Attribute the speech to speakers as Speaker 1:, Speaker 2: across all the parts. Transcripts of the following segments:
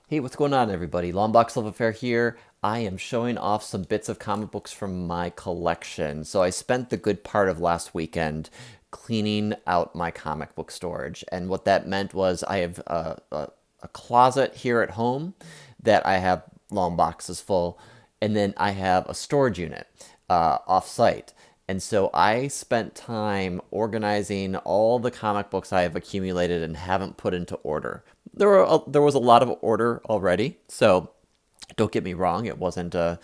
Speaker 1: Hey, what's going on, everybody? Longbox Love Affair here. I am showing off some bits of comic books from my collection. So I spent the good part of last weekend cleaning out my comic book storage. And what that meant was I have a closet here at home that I have long boxes full, and then I have a storage unit off-site. And so I spent time organizing all the comic books I have accumulated and haven't put into order. There was a lot of order already, so don't get me wrong, it wasn't a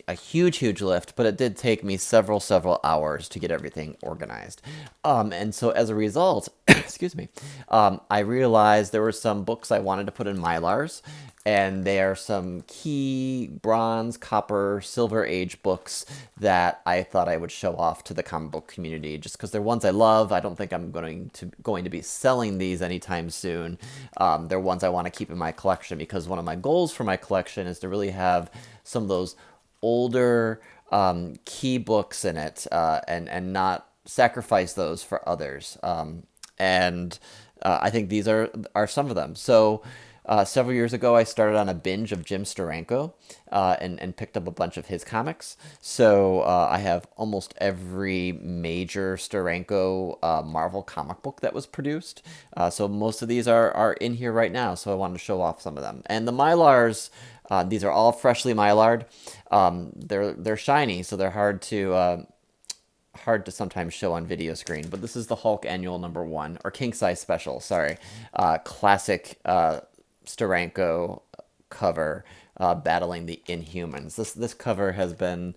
Speaker 1: huge lift, but it did take me several hours to get everything organized. And so as a result, excuse me, I realized there were some books I wanted to put in Mylars, and they are some key bronze, copper, silver age books that I thought I would show off to the comic book community just because they're ones I love. I don't think I'm going to be selling these anytime soon. They're ones I want to keep in my collection because one of my goals for my collection is to really have some of those older key books in it and not sacrifice those for others. And I think these are some of them. So several years ago, I started on a binge of Jim Steranko and picked up a bunch of his comics. So I have almost every major Steranko Marvel comic book that was produced. So most of these are in here right now. So I wanted to show off some of them. And the Mylars, these are all freshly Mylared. They're shiny, so they're hard to sometimes show on video screen, but this is the Hulk Annual #1, or King Size Special, sorry. Classic Steranko cover battling the Inhumans. This cover has been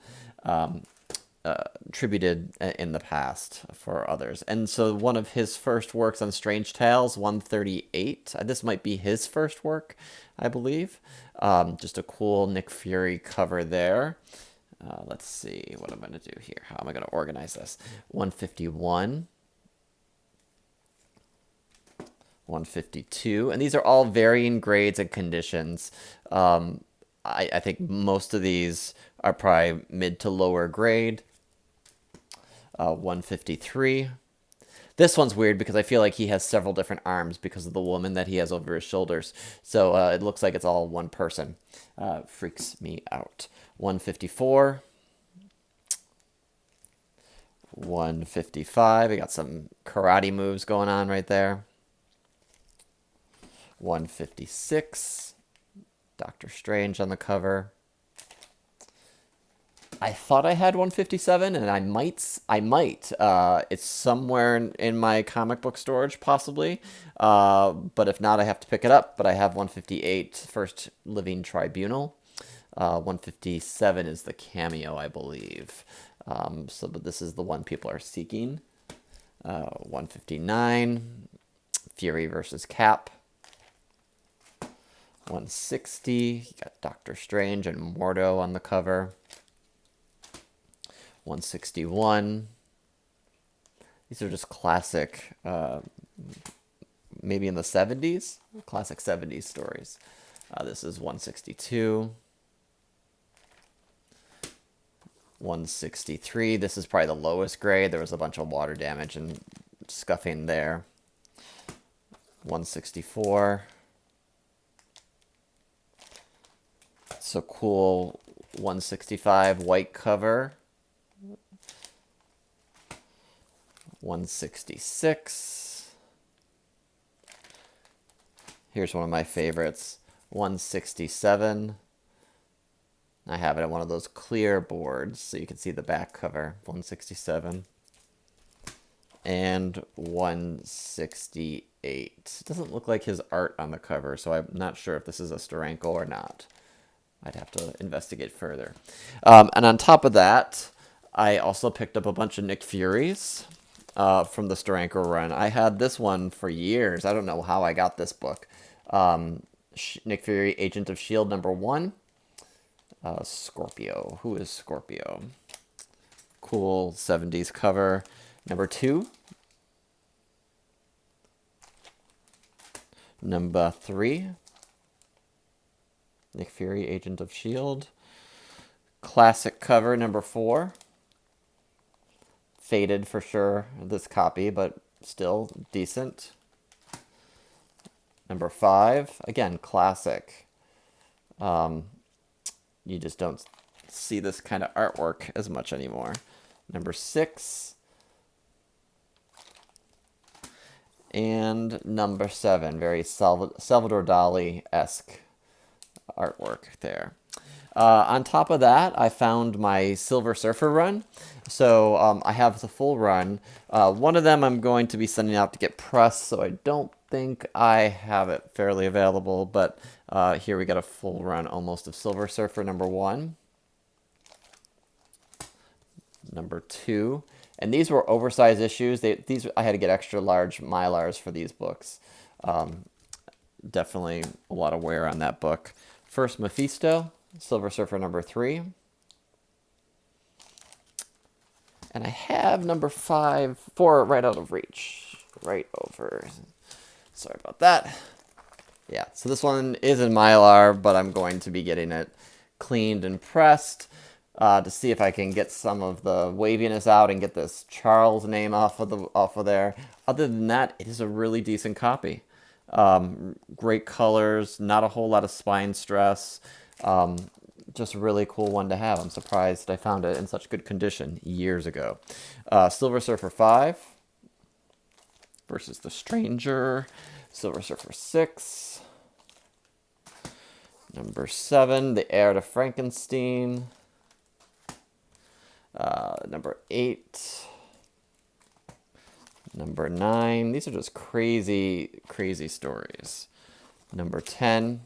Speaker 1: tributed in the past for others. And so one of his first works on Strange Tales, 138, this might be his first work, I believe. Just a cool Nick Fury cover there. Let's see what I'm going to do here. How am I going to organize this? 151. 152, and these are all varying grades and conditions. I think most of these are probably mid to lower grade. 153. This one's weird because I feel like he has several different arms because of the woman that he has over his shoulders. So it looks like it's all one person. Freaks me out. 154. 155. We got some karate moves going on right there. 156. Doctor Strange on the cover. I thought I had 157, and I might. It's somewhere in my comic book storage, possibly. But if not, I have to pick it up. But I have 158, First Living Tribunal. 157 is the cameo, I believe. But this is the one people are seeking. 159, Fury versus Cap. 160, you got Doctor Strange and Mordo on the cover. 161. These are just classic, maybe in the 70s? Classic 70s stories. This is 162. 163. This is probably the lowest grade. There was a bunch of water damage and scuffing there. 164. So cool 165 white cover. 166. Here's one of my favorites. 167. I have it on one of those clear boards so you can see the back cover. 167. And 168. Doesn't look like his art on the cover, so I'm not sure if this is a Steranko or not. I'd have to investigate further. And on top of that, I also picked up a bunch of Nick Furies from the Steranko run. I had this one for years. I don't know how I got this book. Nick Fury, Agent of S.H.I.E.L.D. #1. Scorpio. Who is Scorpio? Cool 70s cover. #2. #3. Nick Fury, Agent of S.H.I.E.L.D. Classic cover #4. Faded for sure, this copy, but still decent. Number 5, again, classic. You just don't see this kind of artwork as much anymore. Number 6. And number 7, very Salvador Dali-esque artwork there. On top of that, I found my Silver Surfer run. So I have the full run. One of them I'm going to be sending out to get pressed, so I don't think I have it fairly available. But here we got a full run almost of Silver Surfer number 1. Number 2. And these were oversized issues. These I had to get extra large Mylars for these books. Definitely a lot of wear on that book. First Mephisto, Silver Surfer number 3. And I have number 4 right out of reach. Right over. Sorry about that. Yeah, so this one is in Mylar, but I'm going to be getting it cleaned and pressed to see if I can get some of the waviness out and get this Charles name off of there. Other than that, it is a really decent copy. Great colors, not a whole lot of spine stress. Just a really cool one to have. I'm surprised I found it in such good condition years ago. Silver Surfer 5 versus The Stranger. Silver Surfer 6. Number 7, The Heir to Frankenstein. Number 8. Number 9. These are just crazy, crazy stories. Number 10.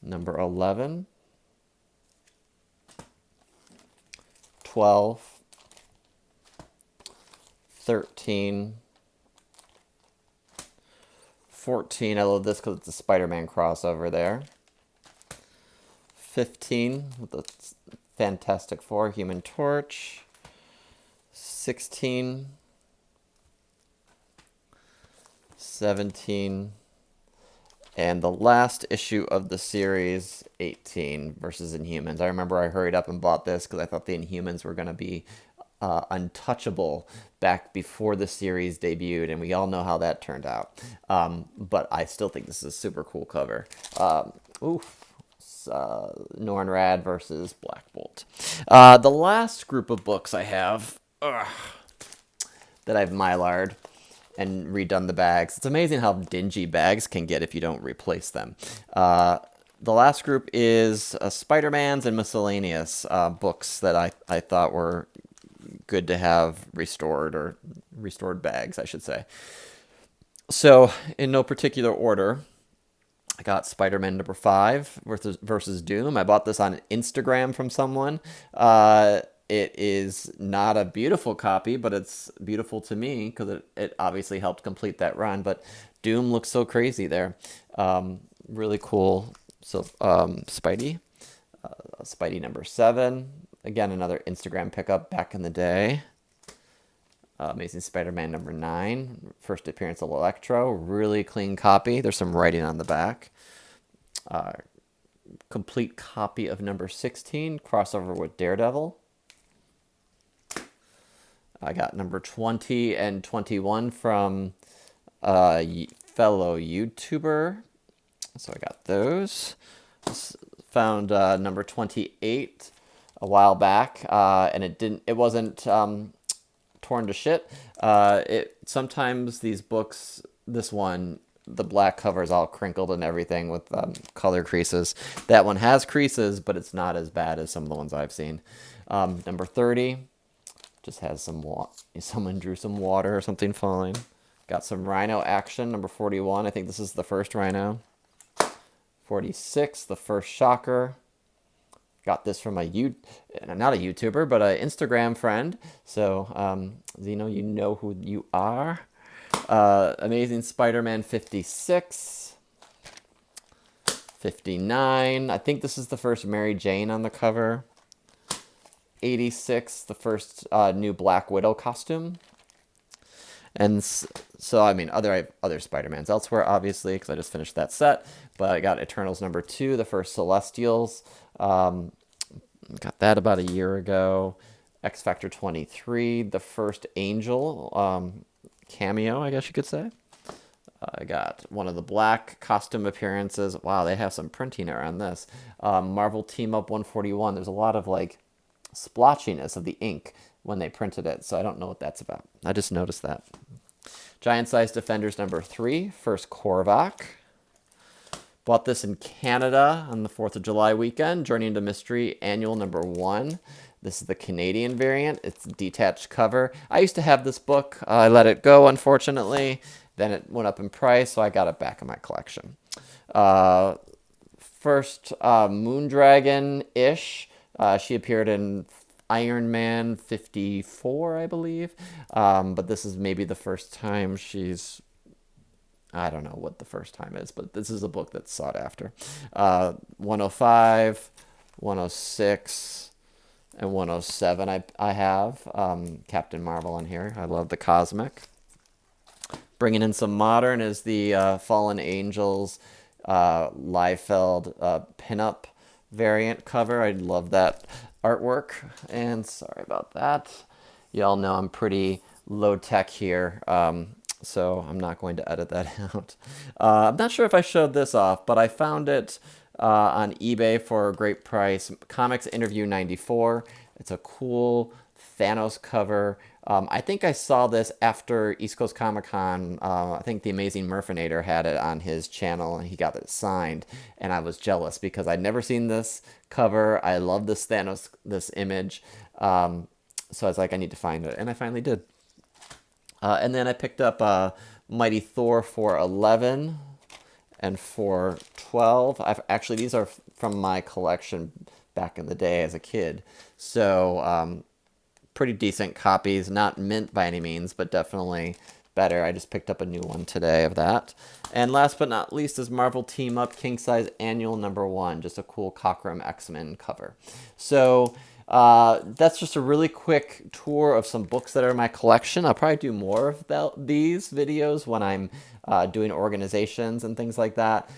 Speaker 1: Number 11. 12. 13. 14. I love this because it's a Spider-Man crossover there. 15 with the Fantastic Four, Human Torch. 16. 17. And the last issue of the series, 18, versus Inhumans. I remember I hurried up and bought this because I thought the Inhumans were going to be untouchable back before the series debuted, and we all know how that turned out. But I still think this is a super cool cover. Norn Rad versus Black Bolt. The last group of books I have that I've Mylar'd and redone the bags. It's amazing how dingy bags can get if you don't replace them. The last group is Spider-Man's and Miscellaneous books that I thought were good to have restored, or restored bags, I should say. So, in no particular order, I got Spider-Man number 5 versus Doom. I bought this on Instagram from someone. It is not a beautiful copy, but it's beautiful to me because it obviously helped complete that run. But Doom looks so crazy there. Really cool. So Spidey number 7. Again, another Instagram pickup back in the day. Amazing Spider-Man number 9. First appearance of Electro. Really clean copy. There's some writing on the back. Complete copy of number 16. Crossover with Daredevil. I got number 20 and 21 from a fellow YouTuber. So I got those. Found number 28 a while back, and it wasn't torn to shit. Sometimes these books, this one, the black cover is all crinkled and everything with color creases. That one has creases, but it's not as bad as some of the ones I've seen. Number 30 just has someone drew some water or something falling. Got some Rhino action. Number 41, I think this is the first Rhino. 46, the first Shocker. Got this from not a YouTuber, but an Instagram friend. So, Zeno, you know who you are. Amazing Spider-Man 56. 59. I think this is the first Mary Jane on the cover. 86, the first new Black Widow costume. And so, I mean, other Spider-Mans elsewhere, obviously, because I just finished that set. But I got Eternals number 2, the first Celestials. Got that about a year ago. X Factor 23, the first Angel cameo, I guess you could say. I got one of the black costume appearances. Wow, they have some printing error on this. Marvel Team Up 141. There's a lot of like splotchiness of the ink when they printed it, so I don't know what that's about. I just noticed that. Giant Size Defenders number 3, first Korvac. Bought this in Canada on the 4th of July weekend. Journey into Mystery Annual number 1. This is the Canadian variant. It's a detached cover. I used to have this book. I let it go, unfortunately. Then it went up in price, so I got it back in my collection. First Moondragon-ish. She appeared in Iron Man 54, I believe. But this is maybe the first time she's... I don't know what the first time is, but this is a book that's sought after. 105, 106, and 107 I have. Captain Marvel in here. I love the Cosmic. Bringing in some modern is the Fallen Angels Liefeld pinup variant cover. I love that artwork. And sorry about that. Y'all know I'm pretty low tech here. So I'm not going to edit that out. I'm not sure if I showed this off, but I found it on eBay for a great price. Comics Interview 94. It's a cool Thanos cover. I think I saw this after East Coast Comic Con. I think the Amazing Murfinator had it on his channel and he got it signed. And I was jealous because I'd never seen this cover. I love this Thanos, this image. So I was like, I need to find it. And I finally did. And then I picked up Mighty Thor 411 and 412. Actually, these are from my collection back in the day as a kid. So pretty decent copies. Not mint by any means, but definitely better. I just picked up a new one today of that. And last but not least is Marvel Team Up King Size Annual number 1. Just a cool Cockrum X-Men cover. So... that's just a really quick tour of some books that are in my collection. I'll probably do more of these videos when I'm doing organizations and things like that,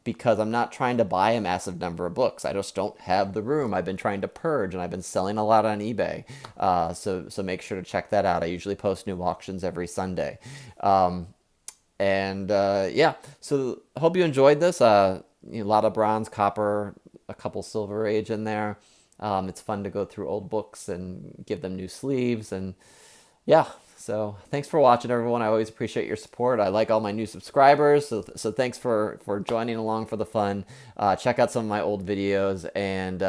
Speaker 1: because I'm not trying to buy a massive number of books. I just don't have the room. I've been trying to purge, and I've been selling a lot on eBay. So make sure to check that out. I usually post new auctions every Sunday. Yeah, so I hope you enjoyed this. A lot of bronze, copper, a couple Silver Age in there. It's fun to go through old books and give them new sleeves. And yeah, so thanks for watching, everyone. I always appreciate your support. I like all my new subscribers. So thanks for joining along for the fun. Check out some of my old videos. And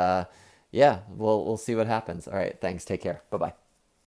Speaker 1: yeah, we'll see what happens. All right, thanks. Take care. Bye-bye.